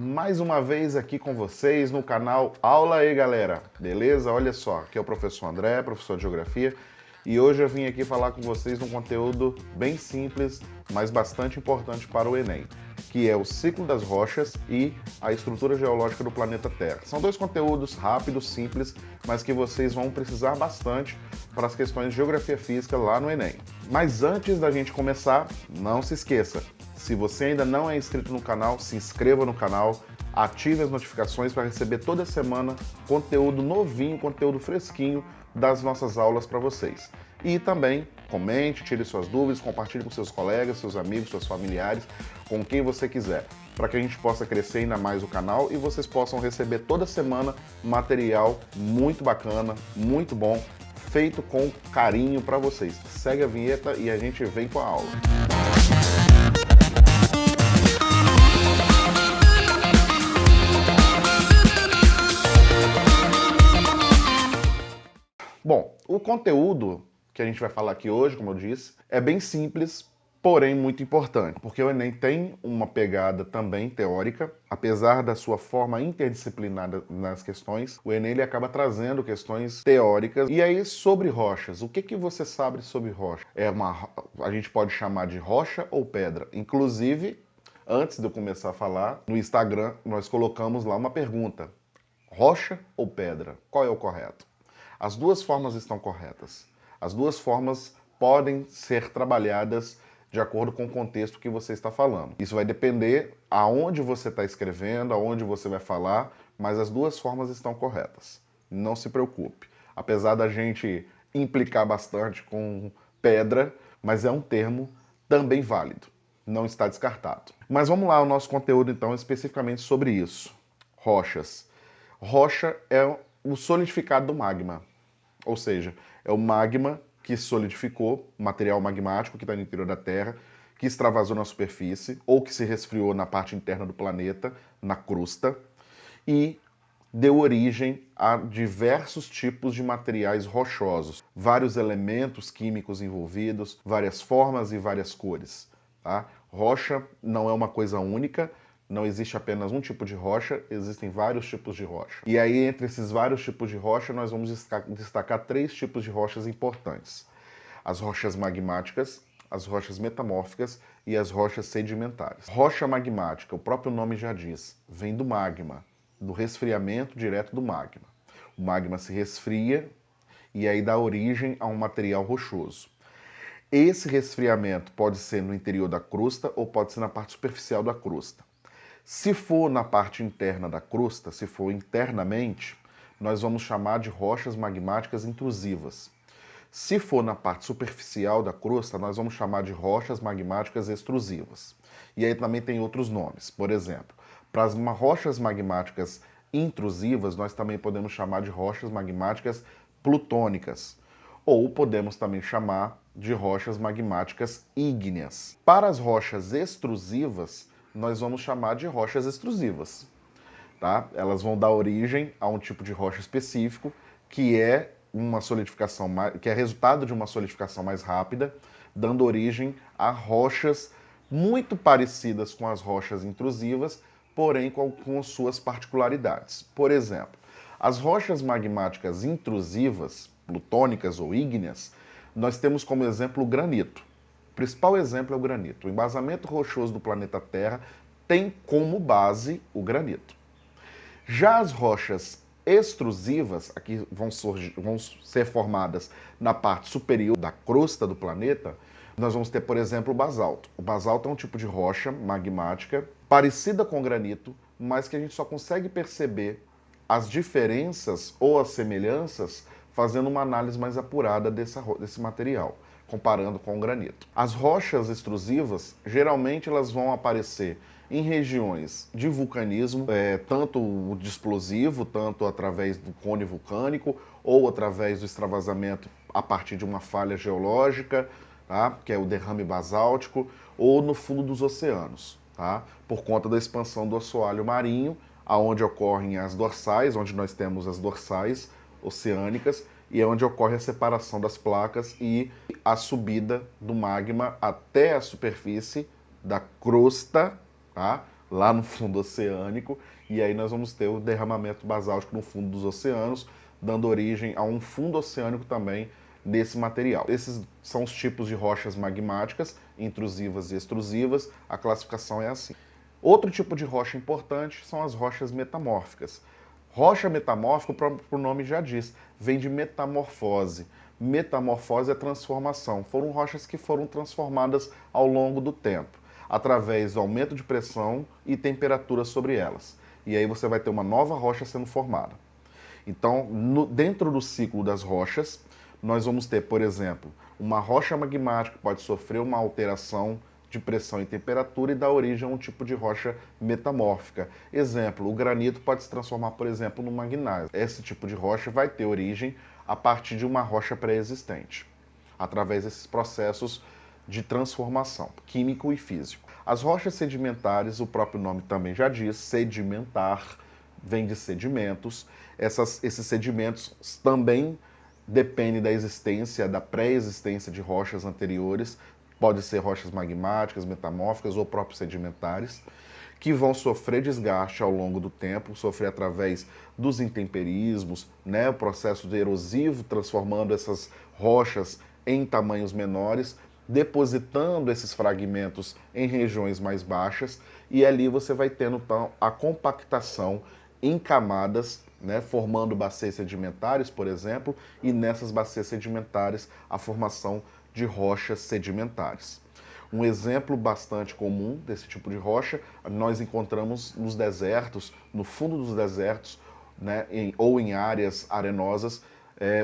Mais uma vez aqui com vocês no canal Aula aí, galera. Beleza? Olha só, aqui é o professor André, professor de Geografia, e hoje eu vim aqui falar com vocês um conteúdo bem simples, mas bastante importante para o Enem, que é o ciclo das rochas e a estrutura geológica do planeta Terra. São dois conteúdos rápidos, simples, mas que vocês vão precisar bastante para as questões de Geografia Física lá no Enem. Mas antes da gente começar, não se esqueça, se você ainda não é inscrito no canal, se inscreva no canal, ative as notificações para receber toda semana conteúdo novinho, conteúdo fresquinho das nossas aulas para vocês. E também comente, tire suas dúvidas, compartilhe com seus colegas, seus amigos, seus familiares, com quem você quiser, para que a gente possa crescer ainda mais o canal e vocês possam receber toda semana material muito bacana, muito bom, feito com carinho para vocês. Segue a vinheta e a gente vem com a aula. Bom, o conteúdo que a gente vai falar aqui hoje, como eu disse, é bem simples, porém muito importante, porque o Enem tem uma pegada também teórica, apesar da sua forma interdisciplinar nas questões, o Enem ele acaba trazendo questões teóricas. E aí, sobre rochas, o que você sabe sobre rocha? A gente pode chamar de rocha ou pedra? Inclusive, antes de eu começar a falar, no Instagram nós colocamos lá uma pergunta: rocha ou pedra? Qual é o correto? As duas formas estão corretas. As duas formas podem ser trabalhadas de acordo com o contexto que você está falando. Isso vai depender aonde você está escrevendo, aonde você vai falar, mas as duas formas estão corretas. Não se preocupe. Apesar da gente implicar bastante com pedra, mas é um termo também válido. Não está descartado. Mas vamos lá ao nosso conteúdo então especificamente sobre isso. Rochas. Rocha é o solidificado do magma. Ou seja, é o magma que solidificou, material magmático que está no interior da Terra, que extravasou na superfície ou que se resfriou na parte interna do planeta, na crosta, e deu origem a diversos tipos de materiais rochosos, vários elementos químicos envolvidos, várias formas e várias cores. Tá? Rocha não é uma coisa única, não existe apenas um tipo de rocha, existem vários tipos de rocha. E aí, entre esses vários tipos de rocha, nós vamos destacar três tipos de rochas importantes: as rochas magmáticas, as rochas metamórficas e as rochas sedimentares. Rocha magmática, o próprio nome já diz, vem do magma, do resfriamento direto do magma. O magma se resfria e aí dá origem a um material rochoso. Esse resfriamento pode ser no interior da crosta ou pode ser na parte superficial da crosta. Se for na parte interna da crosta, se for internamente, nós vamos chamar de rochas magmáticas intrusivas. Se for na parte superficial da crosta, nós vamos chamar de rochas magmáticas extrusivas. E aí também tem outros nomes. Por exemplo, para as rochas magmáticas intrusivas, nós também podemos chamar de rochas magmáticas plutônicas. Ou podemos também chamar de rochas magmáticas ígneas. Para as rochas extrusivas, nós vamos chamar de rochas extrusivas. Tá? Elas vão dar origem a um tipo de rocha específico, que é uma solidificação que é resultado de uma solidificação mais rápida, dando origem a rochas muito parecidas com as rochas intrusivas, porém com suas particularidades. Por exemplo, as rochas magmáticas intrusivas, plutônicas ou ígneas, nós temos como exemplo o granito. O principal exemplo é o granito. O embasamento rochoso do planeta Terra tem como base o granito. Já as rochas extrusivas, aqui vão ser formadas na parte superior da crosta do planeta, nós vamos ter, por exemplo, o basalto. O basalto é um tipo de rocha magmática parecida com o granito, mas que a gente só consegue perceber as diferenças ou as semelhanças fazendo uma análise mais apurada desse material, comparando com o granito. As rochas extrusivas, geralmente elas vão aparecer em regiões de vulcanismo, tanto de explosivo, tanto através do cone vulcânico, ou através do extravasamento a partir de uma falha geológica, tá? Que é o derrame basáltico, ou no fundo dos oceanos, tá? Por conta da expansão do assoalho marinho, aonde ocorrem as dorsais, onde nós temos as dorsais oceânicas, e é onde ocorre a separação das placas e a subida do magma até a superfície da crosta, tá? lá no fundo oceânico, e aí nós vamos ter o derramamento basáltico no fundo dos oceanos, dando origem a um fundo oceânico também desse material. Esses são os tipos de rochas magmáticas, intrusivas e extrusivas, a classificação é assim. Outro tipo de rocha importante são as rochas metamórficas. Rocha metamórfica, o próprio nome já diz, vem de metamorfose. Metamorfose é transformação. Foram rochas que foram transformadas ao longo do tempo, através do aumento de pressão e temperatura sobre elas. E aí você vai ter uma nova rocha sendo formada. Então, dentro do ciclo das rochas, nós vamos ter, por exemplo, uma rocha magmática que pode sofrer uma alteração de pressão e temperatura e dar origem a um tipo de rocha metamórfica. Exemplo, o granito pode se transformar, por exemplo, no magnésio. Esse tipo de rocha vai ter origem a partir de uma rocha pré-existente, através desses processos de transformação químico e físico. As rochas sedimentares, o próprio nome também já diz, sedimentar, vem de sedimentos. Esses sedimentos também dependem da existência, da pré-existência de rochas anteriores, pode ser rochas magmáticas, metamórficas ou próprios sedimentares, que vão sofrer desgaste ao longo do tempo, sofrer através dos intemperismos, né, o processo erosivo transformando essas rochas em tamanhos menores, depositando esses fragmentos em regiões mais baixas, e ali você vai tendo então a compactação em camadas, né, formando bacias sedimentares, por exemplo, e nessas bacias sedimentares a formação de rochas sedimentares. Um exemplo bastante comum desse tipo de rocha nós encontramos nos desertos, no fundo dos desertos, né, ou em áreas arenosas,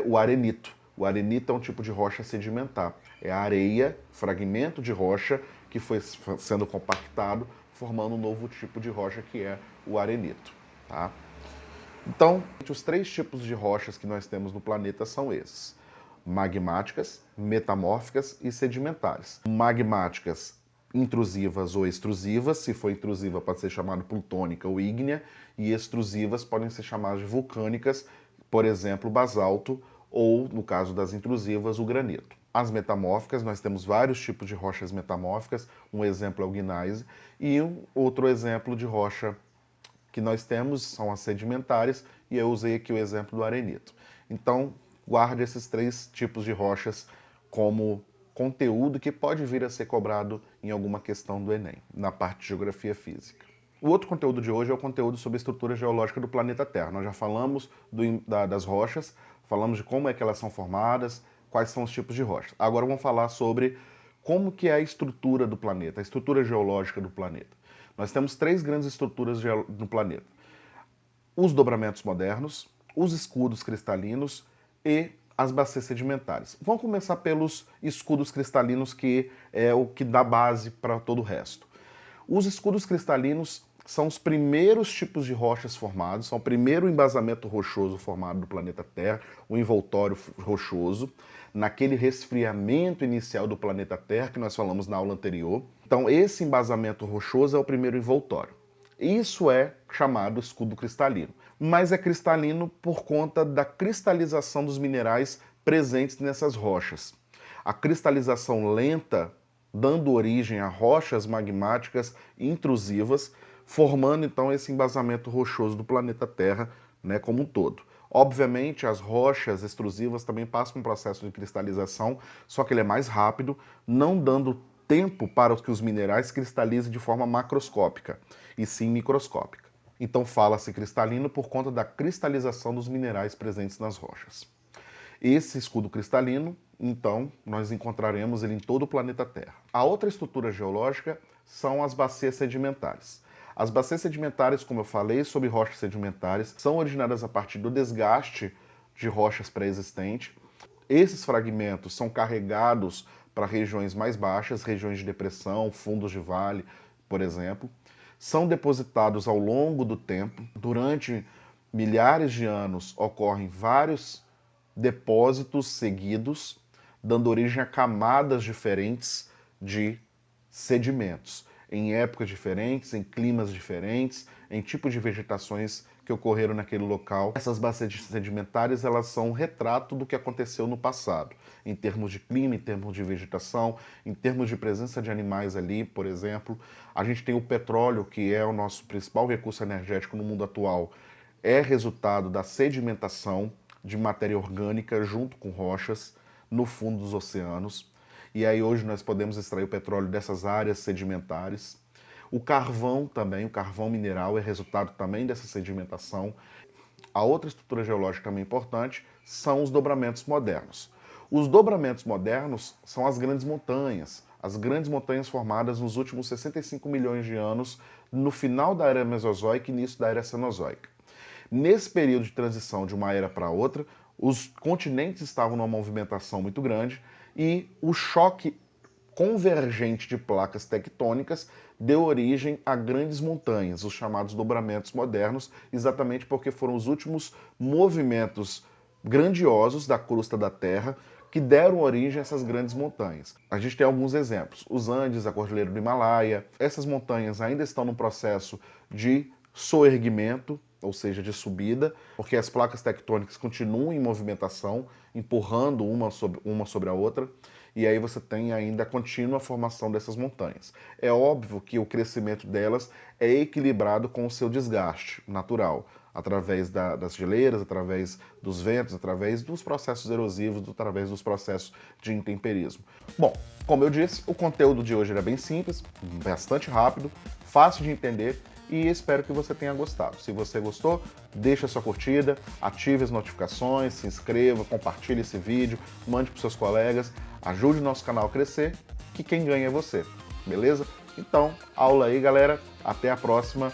o arenito. O arenito é um tipo de rocha sedimentar. É a areia, fragmento de rocha que foi sendo compactado, formando um novo tipo de rocha que é o arenito. Tá? Então, os três tipos de rochas que nós temos no planeta são esses: magmáticas, metamórficas e sedimentares. Magmáticas intrusivas ou extrusivas, se for intrusiva pode ser chamada plutônica ou ígnea, e extrusivas podem ser chamadas de vulcânicas, por exemplo, basalto, ou, no caso das intrusivas, o granito. As metamórficas, nós temos vários tipos de rochas metamórficas, um exemplo é o gneiss, e outro exemplo de rocha que nós temos são as sedimentares, e eu usei aqui o exemplo do arenito. Então, guarde esses três tipos de rochas como conteúdo que pode vir a ser cobrado em alguma questão do Enem, na parte de geografia física. O outro conteúdo de hoje é o conteúdo sobre a estrutura geológica do planeta Terra. Nós já falamos das rochas, falamos de como é que elas são formadas, quais são os tipos de rochas. Agora vamos falar sobre como que é a estrutura do planeta, a estrutura geológica do planeta. Nós temos três grandes estruturas no planeta: os dobramentos modernos, os escudos cristalinos e as bacias sedimentares. Vamos começar pelos escudos cristalinos, que é o que dá base para todo o resto. Os escudos cristalinos são os primeiros tipos de rochas formados, são o primeiro embasamento rochoso formado do planeta Terra, o envoltório rochoso, naquele resfriamento inicial do planeta Terra que nós falamos na aula anterior. Então, esse embasamento rochoso é o primeiro envoltório. Isso é chamado escudo cristalino, mas é cristalino por conta da cristalização dos minerais presentes nessas rochas. A cristalização lenta dando origem a rochas magmáticas intrusivas, formando então esse embasamento rochoso do planeta Terra, né, como um todo. Obviamente, as rochas extrusivas também passam por um processo de cristalização, só que ele é mais rápido, não dando tempo para que os minerais cristalizem de forma macroscópica, e sim microscópica. Então fala-se cristalino por conta da cristalização dos minerais presentes nas rochas. Esse escudo cristalino, então, nós encontraremos ele em todo o planeta Terra. A outra estrutura geológica são as bacias sedimentares. As bacias sedimentares, como eu falei, sobre rochas sedimentares, são originadas a partir do desgaste de rochas pré-existentes. Esses fragmentos são carregados para regiões mais baixas, regiões de depressão, fundos de vale, por exemplo. São depositados ao longo do tempo. Durante milhares de anos ocorrem vários depósitos seguidos, dando origem a camadas diferentes de sedimentos. em épocas diferentes, em climas diferentes, em tipos de vegetações que ocorreram naquele local. Essas bacias sedimentares, elas são um retrato do que aconteceu no passado, em termos de clima, em termos de vegetação, em termos de presença de animais ali, por exemplo. A gente tem o petróleo, que é o nosso principal recurso energético no mundo atual, é resultado da sedimentação de matéria orgânica junto com rochas no fundo dos oceanos. E aí hoje nós podemos extrair o petróleo dessas áreas sedimentares. O carvão também, o carvão mineral é resultado também dessa sedimentação. A outra estrutura geológica também importante são os dobramentos modernos. Os dobramentos modernos são as grandes montanhas formadas nos últimos 65 milhões de anos, no final da era Mesozoica e início da era Cenozoica. Nesse período de transição de uma era para outra, os continentes estavam numa movimentação muito grande e o choque convergente de placas tectônicas deu origem a grandes montanhas, os chamados dobramentos modernos, exatamente porque foram os últimos movimentos grandiosos da crosta da Terra que deram origem a essas grandes montanhas. A gente tem alguns exemplos: os Andes, a Cordilheira do Himalaia. Essas montanhas ainda estão no processo de soerguimento, ou seja, de subida, porque as placas tectônicas continuam em movimentação, empurrando uma sobre a outra, e aí você tem ainda a contínua formação dessas montanhas. É óbvio que o crescimento delas é equilibrado com o seu desgaste natural, através das geleiras, através dos ventos, através dos processos erosivos, através dos processos de intemperismo. Bom, como eu disse, o conteúdo de hoje era bem simples, bastante rápido, fácil de entender, e espero que você tenha gostado. Se você gostou, deixa sua curtida, ative as notificações, se inscreva, compartilhe esse vídeo, mande para seus colegas, ajude o nosso canal a crescer, que quem ganha é você, beleza? Então, aula aí, galera. Até a próxima.